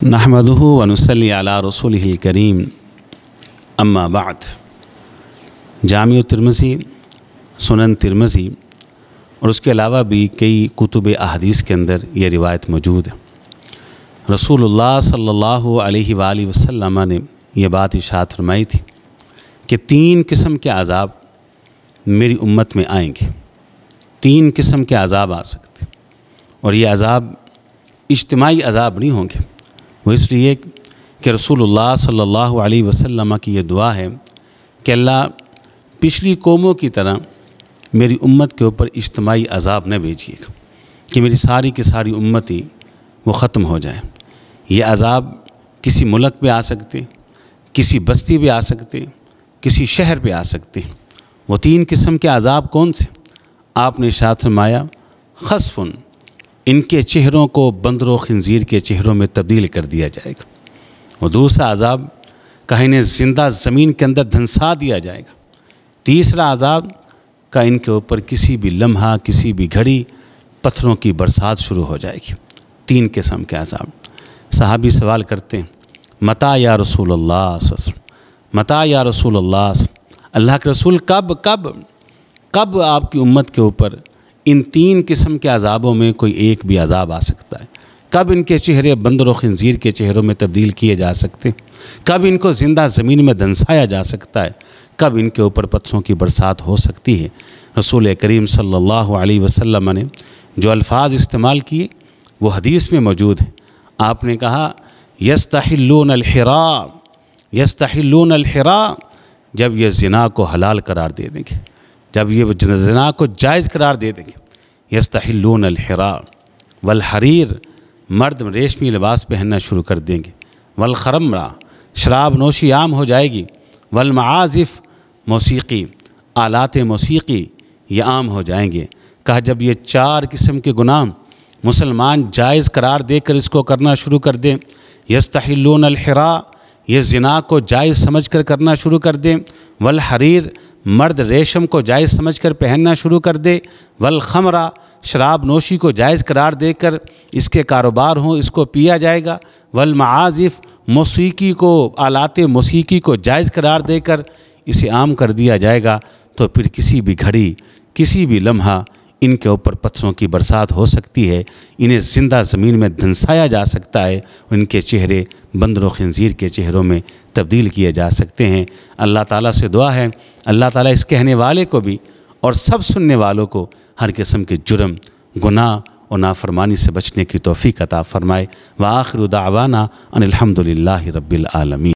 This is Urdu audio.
نحمدہ ونصلی علی رسولہ الکریم اما بعد۔ جامع ترمذی، سنن ترمذی اور اس کے علاوہ بھی کئی کتب احادیث کے اندر یہ روایت موجود ہے۔ رسول اللہ صلی اللہ علیہ وآلہ وسلم نے یہ بات ارشاد فرمائی تھی کہ 3 قسم کے عذاب میری امت میں آئیں گے۔ 3 قسم کے عذاب آ سکتے، اور یہ عذاب اجتماعی عذاب نہیں ہوں گے۔ وہ اس لیے کہ رسول اللہ صلی اللہ علیہ وسلم کی یہ دعا ہے کہ اللہ پچھلی قوموں کی طرح میری امت کے اوپر اجتماعی عذاب نہ بھیجیے گا، کہ میری ساری کی ساری امتی وہ ختم ہو جائے۔ یہ عذاب کسی ملک پہ آ سکتے، کسی بستی پہ آ سکتے، کسی شہر پہ آ سکتے۔ وہ 3 قسم کے عذاب کون سے؟ آپ نے ارشاد فرمایا خسفن، ان کے چہروں کو بندر و خنزیر کے چہروں میں تبدیل کر دیا جائے گا۔ اور دوسرا عذاب کہ انہیں زندہ زمین کے اندر دھنسا دیا جائے گا۔ تیسرا عذاب کہ ان کے اوپر کسی بھی لمحہ، کسی بھی گھڑی پتھروں کی برسات شروع ہو جائے گی۔ 3 قسم کے عذاب۔ صحابی سوال کرتے ہیں متی یا رسول اللہ صلی اللہ علیہ وسلم، متی یا رسول اللہ صلی اللہ علیہ وسلم، اللہ کے رسول کب آپ کی امت کے اوپر ان 3 قسم کے عذابوں میں کوئی ایک بھی عذاب آ سکتا ہے؟ کب ان کے چہرے بندر و خنزیر کے چہروں میں تبدیل کیے جا سکتے؟ کب ان کو زندہ زمین میں دھنسایا جا سکتا ہے؟ کب ان کے اوپر پتھروں کی برسات ہو سکتی ہے؟ رسول کریم صلی اللہ علیہ وسلم نے جو الفاظ استعمال کیے وہ حدیث میں موجود ہیں۔ آپ نے کہا یستحلون الحرا، یستحلون الحرا، جب یہ زنا کو حلال قرار دے دیں گے، جب یہ زنا کو جائز قرار دے دیں گے۔ یستحلون الحرا والحریر، مرد ریشمی لباس پہننا شروع کر دیں گے۔ والخمرہ، شراب نوشی عام ہو جائے گی۔ والمعازف، موسیقی، آلات موسیقی یہ عام ہو جائیں گے۔ کہا جب یہ 4 قسم کے گناہ مسلمان جائز قرار دے کر اس کو کرنا شروع کر دیں، یستحلون الحرا، یہ زنا کو جائز سمجھ کر کرنا شروع کر دیں۔ والحریر، مرد ریشم کو جائز سمجھ کر پہننا شروع کر دے۔ والخمرہ، شراب نوشی کو جائز قرار دے کر اس کے کاروبار ہوں، اس کو پیا جائے گا۔ والمعازف، موسیقی کو، آلات موسیقی کو جائز قرار دے کر اسے عام کر دیا جائے گا، تو پھر کسی بھی گھڑی، کسی بھی لمحہ ان کے اوپر پتھروں کی برسات ہو سکتی ہے، انہیں زندہ زمین میں دھنسایا جا سکتا ہے، ان کے چہرے بندر و خنزیر کے چہروں میں تبدیل کیے جا سکتے ہیں۔ اللہ تعالیٰ سے دعا ہے اللہ تعالیٰ اس کہنے والے کو بھی اور سب سننے والوں کو ہر قسم کے جرم، گناہ اور نافرمانی سے بچنے کی توفیق عطا فرمائے۔ وآخر دعوانا ان الحمد للہ رب العالمین۔